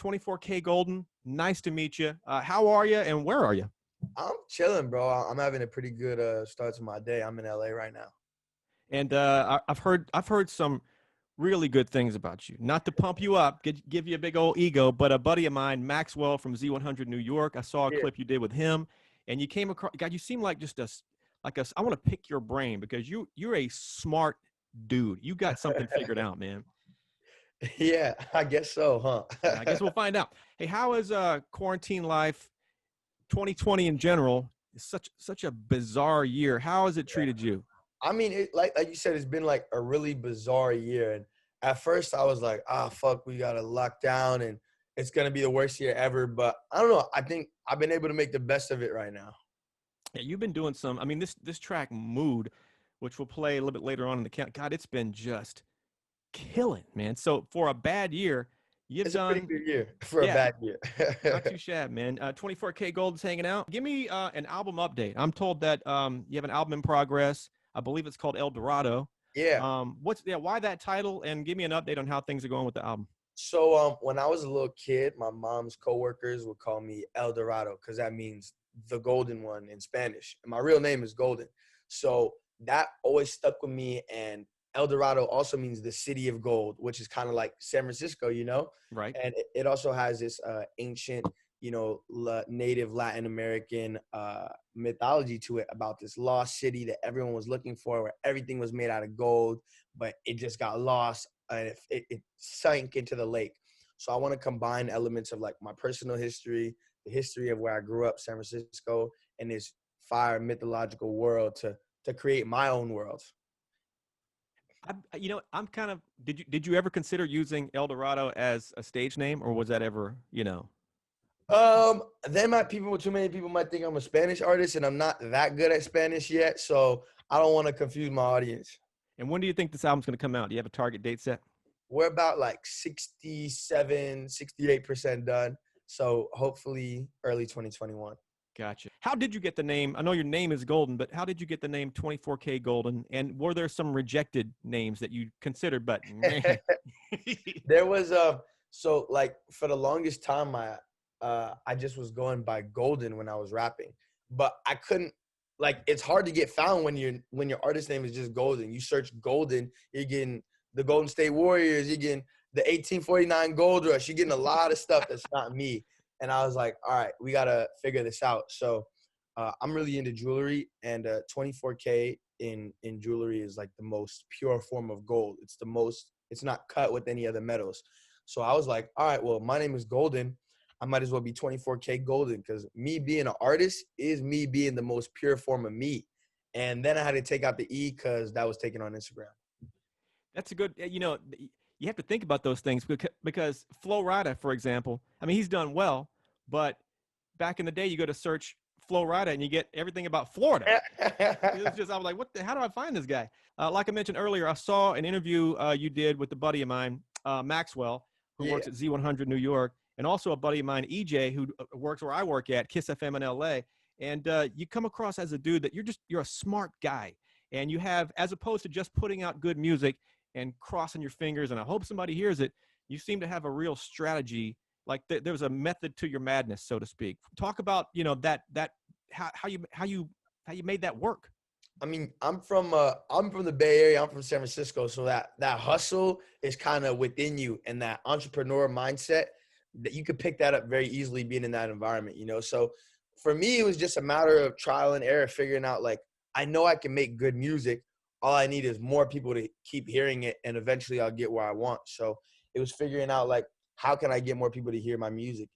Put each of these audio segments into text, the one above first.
24kGoldn, nice to meet you. How are you and where are you? I'm chilling, bro. I'm having a pretty good start to my day. I'm in LA right now. And I've heard some really good things about you. Not to pump you up, give you a big old ego, but a buddy of mine, Maxwell from Z100 New York, I saw a Yeah. clip you did with him, and you came across. God, you seem like just a. I want to pick your brain because you're a smart dude. You got something figured out, man. Yeah, I guess so, Yeah, I huh? guess we'll find out. Hey, how is quarantine life? 2020 in general is such a bizarre year. How has it treated you? I mean, like you said, it's been like a really bizarre year. And at first I was like, fuck, we got to lock down and it's going to be the worst year ever. But I don't know. I think I've been able to make the best of it right now. Yeah, you've been doing some. I mean, this track "Mood," which we'll play a little bit later on in the count. God, it's been just killing, man. So for a bad year, you've It's a pretty done. good year for a Yeah, bad year. not too shabby, man. 24kGoldn's hanging out. Give me an album update. I'm told that you have an album in progress. I believe it's called El Dorado. Yeah. Why that title? And give me an update on how things are going with the album. So when I was a little kid, my mom's coworkers would call me El Dorado because that means the golden one in Spanish. And my real name is Golden. So that always stuck with me. And El Dorado also means the city of gold, which is kind of like San Francisco, you know? Right. And it also has this ancient, native Latin American mythology to it about this lost city that everyone was looking for, where everything was made out of gold, but it just got lost and it sank into the lake. So I want to combine elements of like my personal history, the history of where I grew up, San Francisco, and this fire mythological world to create my own world. I'm kind of. Did you ever consider using El Dorado as a stage name, or was that ever, Too many people might think I'm a Spanish artist, and I'm not that good at Spanish yet, so I don't want to confuse my audience. And when do you think this album's going to come out? Do you have a target date set? We're about like 67, 68% done. So hopefully early 2021. Gotcha. How did you get the name? I know your name is Golden, but how did you get the name 24kGoldn? And were there some rejected names that you considered, but man. There was so like for the longest time I just was going by Golden when I was rapping. But I couldn't, like, it's hard to get found when your artist name is just Golden. You search Golden, you're getting the Golden State Warriors, you're getting the 1849 Gold Rush, you're getting a lot of stuff that's not me. And I was like, all right, we got to figure this out. So I'm really into jewelry, and 24K in jewelry is like the most pure form of gold. It's not cut with any other metals. So I was like, all right, well, my name is Golden. I might as well be 24kGoldn, because me being an artist is me being the most pure form of me. And then I had to take out the E because that was taken on Instagram. That's a good, you have to think about those things because Flo Rida, for example, I mean, he's done well, but back in the day, you go to search Flo Rida and you get everything about Florida. I was like, how do I find this guy? Like I mentioned earlier, I saw an interview you did with a buddy of mine, Maxwell, who works at Z100 New York, and also a buddy of mine, EJ, who works where I work at, Kiss FM in LA. And you come across as a dude that you're a smart guy. And you have, as opposed to just putting out good music and crossing your fingers, and I hope somebody hears it, you seem to have a real strategy. Like there's a method to your madness, so to speak. Talk about, how you made that work. I mean, I'm from the Bay Area. I'm from San Francisco, so that hustle is kind of within you, and that entrepreneur mindset, that you could pick that up very easily being in that environment, So for me, it was just a matter of trial and error, figuring out, like, I know I can make good music. All I need is more people to keep hearing it, and eventually I'll get where I want. So it was figuring out, like, how can I get more people to hear my music?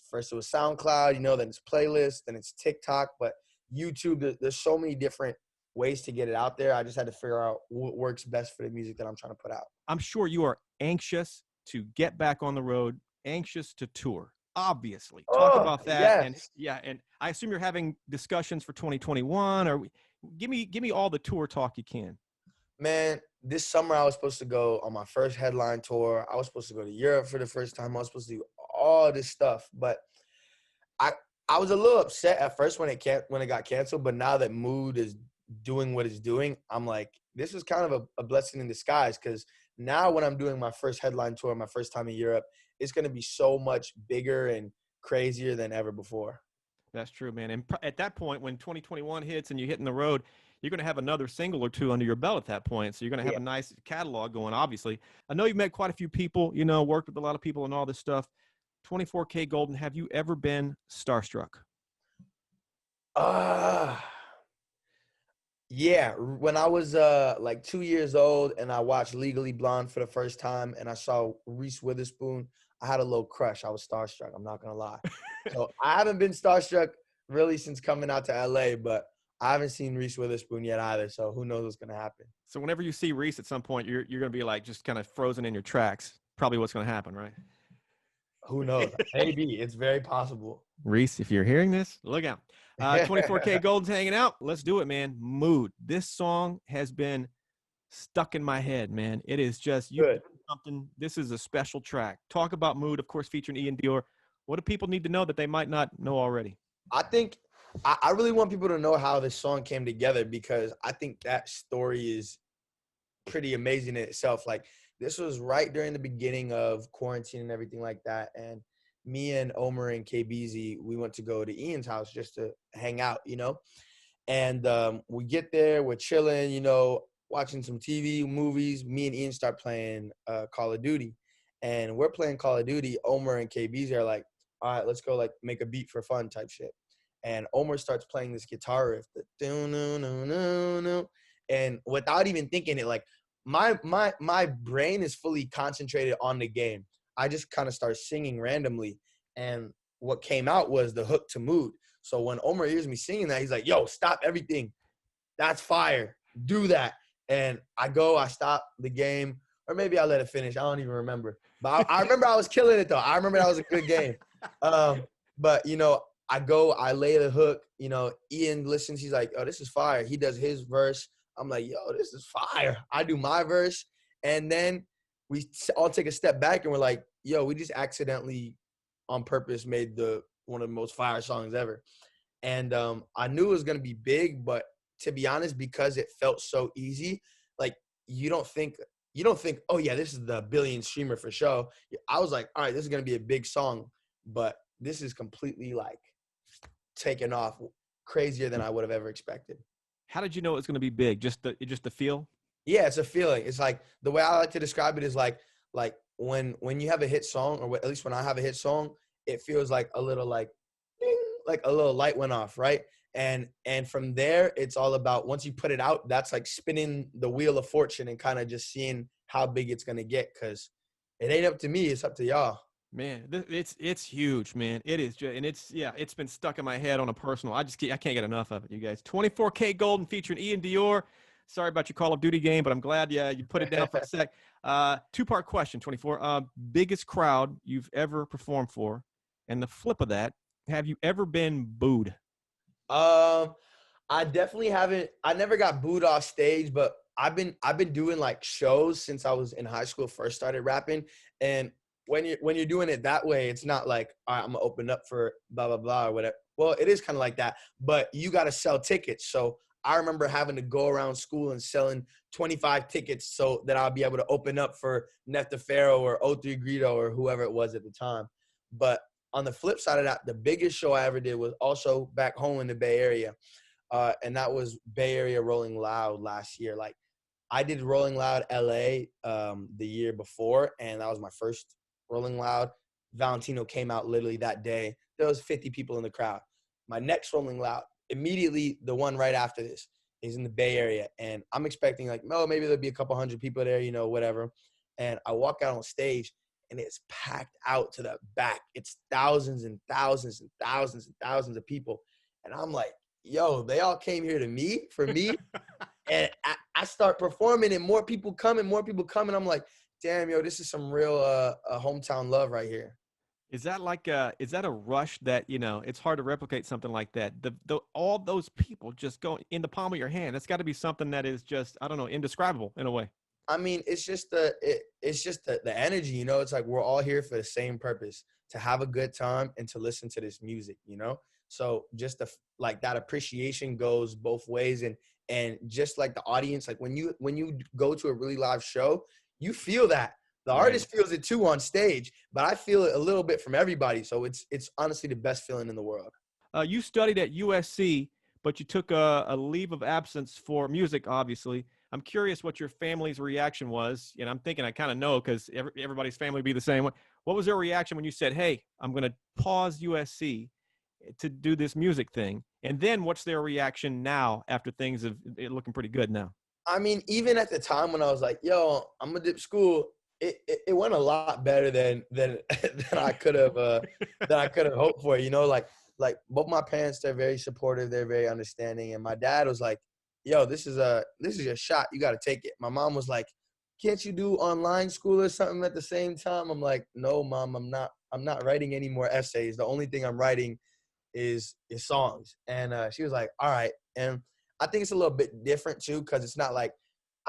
First it was SoundCloud, then it's playlists, then it's TikTok, but YouTube, there's so many different ways to get it out there. I just had to figure out what works best for the music that I'm trying to put out. I'm sure you are anxious to get back on the road, anxious to tour. Obviously, talk about that. Yes. And I assume you're having discussions for 2021, or give me all the tour talk you can. Man, this summer I was supposed to go on my first headline tour. I was supposed to go to Europe for the first time. I was supposed to do all this stuff, but I was a little upset at first when it got canceled. But now that Mood is doing what it's doing, I'm like, this is kind of a blessing in disguise, because now when I'm doing my first headline tour, my first time in Europe, it's going to be so much bigger and crazier than ever before. That's true, man. And at that point, when 2021 hits and you're hitting the road, you're going to have another single or two under your belt at that point. So you're going to have Yeah. a nice catalog going, obviously. I know you've met quite a few people, worked with a lot of people and all this stuff. 24kGoldn, have you ever been starstruck? Yeah, when I was like 2 years old and I watched Legally Blonde for the first time and I saw Reese Witherspoon, I had a little crush. I was starstruck. I'm not gonna lie. So I haven't been starstruck really since coming out to LA, but I haven't seen Reese Witherspoon yet either. So who knows what's gonna happen? So whenever you see Reese at some point, you're going to be like just kind of frozen in your tracks. Probably what's going to happen, right? Who knows? Maybe it's very possible. Reese, if you're hearing this, look out. 24kGoldn's hanging out. Let's do it, man. Mood. This song has been stuck in my head, man. It is just Good. something. This is a special track. Talk about Mood, of course, featuring Ian Dior. What do people need to know that they might not know already? I think I really want people to know how this song came together because I think that story is pretty amazing in itself. Like this was right during the beginning of quarantine and everything like that. And me and Omer and KBZ, we went to go to Ian's house just to hang out, And we get there, we're chilling, watching some TV, movies. Me and Ian start playing Call of Duty. And we're playing Call of Duty. Omer and KBZ are like, all right, let's go like make a beat for fun type shit. And Omer starts playing this guitar riff, and without even thinking it, like my brain is fully concentrated on the game. I just kind of start singing randomly, and what came out was the hook to Mood. So when Omer hears me singing that, he's like, "Yo, stop everything! That's fire! Do that!" And I stop the game, or maybe I let it finish. I don't even remember, but I remember I was killing it though. I remember that was a good game. But I lay the hook. Ian listens. He's like, "Oh, this is fire." He does his verse. I'm like, "Yo, this is fire." I do my verse, and then we all take a step back and we're like, "Yo, we just accidentally, on purpose, made one of the most fire songs ever." And I knew it was gonna be big, but to be honest, because it felt so easy, like you don't think, "Oh yeah, this is the billion streamer for sure." I was like, "All right, this is gonna be a big song," but this is completely like taken off crazier than I would have ever expected. How did you know it was going to be big? Just the feel? Yeah, it's a feeling. It's like the way I like to describe it is like when you have a hit song, or at least when I have a hit song, it feels like a little like ding, like a little light went off, right? And from there, it's all about once you put it out, that's like spinning the wheel of fortune and kind of just seeing how big it's gonna get. Cause it ain't up to me, it's up to y'all. Man, it's huge, man. It is, and it's been stuck in my head on a personal. I can't get enough of it, you guys. 24kGoldn featuring Ian Dior. Sorry about your Call of Duty game, but I'm glad you put it down for a sec. Two-part question, 24. Biggest crowd you've ever performed for, and the flip of that, have you ever been booed? I definitely haven't. I never got booed off stage, but I've been doing like shows since I was in high school, first started rapping, and when you're doing it that way, it's not like, all right, I'm gonna open up for blah blah blah or whatever. Well, it is kind of like that, but you got to sell tickets. So I remember having to go around school and selling 25 tickets so that I'll be able to open up for Nefta Pharaoh or O3 Greedo or whoever it was at the time. But on the flip side of that, the biggest show I ever did was also back home in the Bay Area, and that was Bay Area Rolling Loud last year. Like I did Rolling Loud LA the year before, and that was my first Rolling Loud. Valentino came out literally that day. There was 50 people in the crowd. My next Rolling Loud, immediately the one right after this, is in the Bay Area. And I'm expecting like, no, maybe there'll be a couple hundred people there, whatever. And I walk out on stage and it's packed out to the back. It's thousands and thousands and thousands and thousands of people. And I'm like, yo, they all came here for me. And I start performing and more people come. I'm like, damn, yo, this is some real hometown love right here. Is that a rush that, it's hard to replicate something like that? All those people just go in the palm of your hand. That's got to be something that is just, I don't know, indescribable in a way. I mean, it's just the energy, It's like we're all here for the same purpose, to have a good time and to listen to this music, So just that appreciation goes both ways, and just like the audience, like when you go to a really live show, you feel that. The artist feels it too on stage, but I feel it a little bit from everybody. So it's honestly the best feeling in the world. You studied at USC, but you took a leave of absence for music, obviously. I'm curious what your family's reaction was. And I'm thinking I kind of know because everybody's family would be the same way. What was their reaction when you said, hey, I'm going to pause USC to do this music thing? And then what's their reaction now after things are looking pretty good now? I mean, even at the time when I was like, yo, I'm going to dip school, it went a lot better than than I could have hoped for, you know, like both my parents, they're very supportive, they're very understanding, and my dad was like, yo, this is your shot, you got to take it. My mom was like, can't you do online school or something at the same time? I'm like, no, mom, I'm not writing any more essays. The only thing I'm writing is songs. And she was like, all right. And I think it's a little bit different too, because it's not like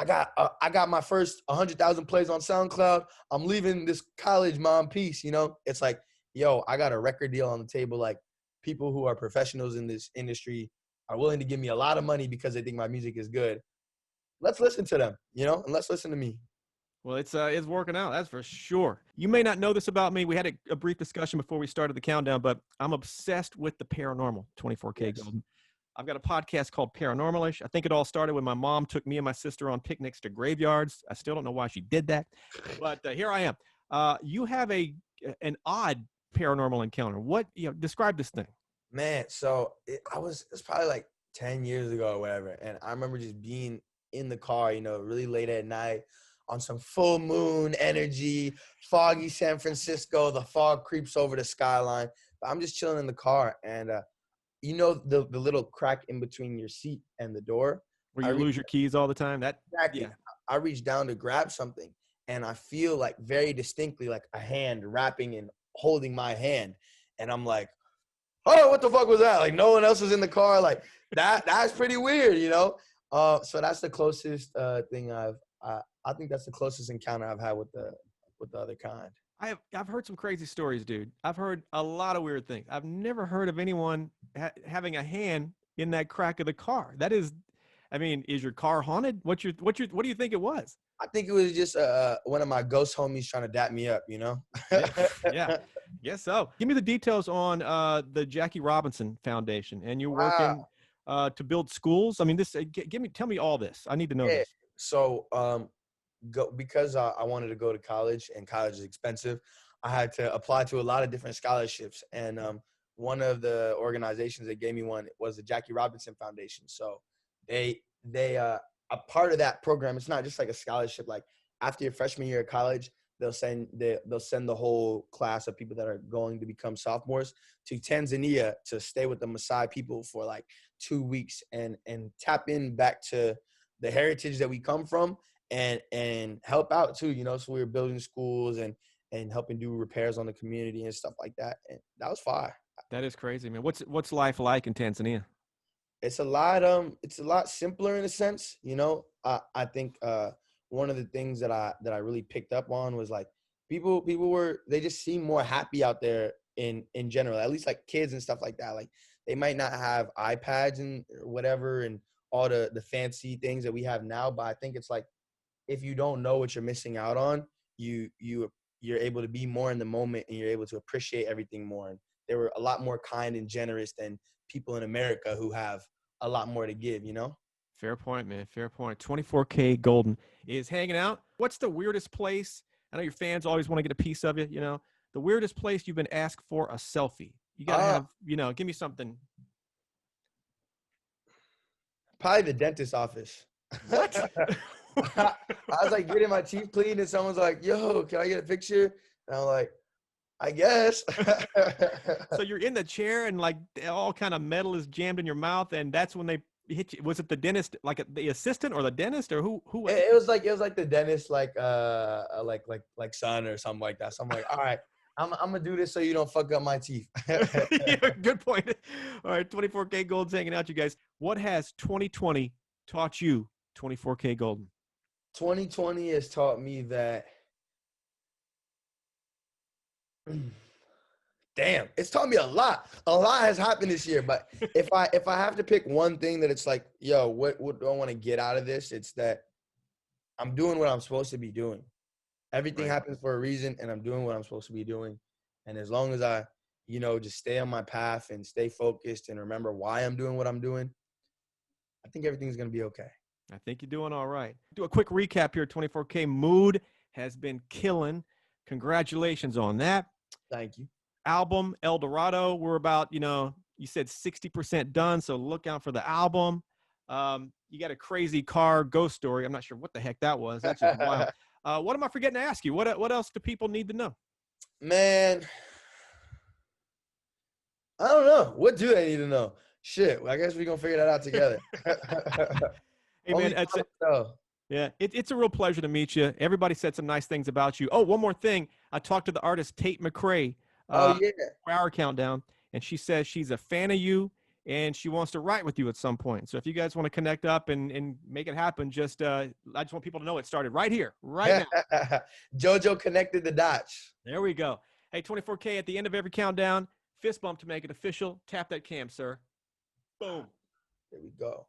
I got my first 100,000 plays on SoundCloud. I'm leaving this college, mom, peace. You know, it's like, yo, I got a record deal on the table. Like, people who are professionals in this industry are willing to give me a lot of money because they think my music is good. Let's listen to them, you know, and let's listen to me. Well, it's working out, that's for sure. You may not know this about me. We had a brief discussion before we started the countdown, but I'm obsessed with the paranormal, 24kGoldn. I've got a podcast called Paranormal-ish. I think it all started when my mom took me and my sister on picnics to graveyards. I still don't know why she did that, but here I am. You have an odd paranormal encounter. Describe this thing. Man, so it's probably like 10 years ago or whatever, and I remember just being in the car, you know, really late at night on some full moon energy, foggy San Francisco. The fog creeps over the skyline, but I'm just chilling in the car, and you know the little crack in between your seat and the door where you lose your keys all the time. Exactly. Yeah. I reach down to grab something, and I feel like very distinctly like a hand wrapping and holding my hand, and I'm like, oh, what the fuck was that? Like, no one else was in the car. Like, that's pretty weird, you know? So that's the closest thing I think that's the closest encounter I've had with the other kind. I've heard some crazy stories, dude. I've heard a lot of weird things. I've never heard of anyone having a hand in that crack of the car. That is, I mean, is your car haunted? What do you think it was? I think it was just one of my ghost homies trying to dap me up, you know? Yeah. Yes. So give me the details on the Jackie Robinson Foundation, and you're working to build schools. I mean, tell me all this. I need to know this. So, because I wanted to go to college, and college is expensive, I had to apply to a lot of different scholarships. And one of the organizations that gave me one was the Jackie Robinson Foundation. So they a part of that program, it's not just like a scholarship. Like, after your freshman year of college, they'll send the whole class of people that are going to become sophomores to Tanzania to stay with the Maasai people for like 2 weeks and tap in back to the heritage that we come from and help out too, you know. So we were building schools and helping do repairs on the community and stuff like that. And that was fire. That is crazy, man. What's life like in Tanzania? It's a lot simpler in a sense, you know. I think one of the things that I really picked up on was like people they just seem more happy out there in general, at least like kids and stuff like that. Like, they might not have iPads and whatever and all the fancy things that we have now, but I think it's like, if you don't know what you're missing out on, you're able to be more in the moment, and you're able to appreciate everything more. And they were a lot more kind and generous than people in America who have a lot more to give, you know? Fair point, man. Fair point. 24kGoldn is hanging out. What's the weirdest place? I know your fans always want to get a piece of it, you know. The weirdest place you've been asked for a selfie. You got to have, you know, give me something. Probably the dentist's office. What? I was like getting my teeth cleaned, and someone's like, yo, can I get a picture? And I'm like, I guess. So you're in the chair, and like all kind of metal is jammed in your mouth, and that's when they hit you. Was it the dentist, like the assistant, or the dentist, or who? It was like the dentist, like son or something like that. So I'm like, all right, I'm gonna do this so you don't fuck up my teeth. Yeah, good point. All right, 24kGoldn's hanging out, you guys. What has 2020 taught you, 24kGoldn? 2020 has taught me that. Damn, it's taught me a lot. A lot has happened this year, but if I have to pick one thing that it's like, yo, what do I want to get out of this? It's that I'm doing what I'm supposed to be doing. Everything Right. happens for a reason, and I'm doing what I'm supposed to be doing. And as long as I, just stay on my path and stay focused and remember why I'm doing what I'm doing, I think everything's gonna be okay. I think you're doing all right. Do a quick recap here. 24K Mood has been killing. Congratulations on that. Thank you. Album El Dorado. We're about, you said 60% done, so look out for the album. You got a crazy car ghost story. I'm not sure what the heck that was. That's just wild. What am I forgetting to ask you? What else do people need to know? Man, I don't know. What do they need to know? Shit, well, I guess we're gonna figure that out together. Hey, man, it's a real pleasure to meet you. Everybody said some nice things about you. Oh, one more thing. I talked to the artist Tate McRae. Oh yeah. For our countdown, and she says she's a fan of you and she wants to write with you at some point. So if you guys want to connect up and make it happen, I just want people to know it started right here, right now. JoJo connected the dots. There we go. Hey, 24K at the end of every countdown, fist bump to make it official. Tap that cam, sir. Boom. There we go.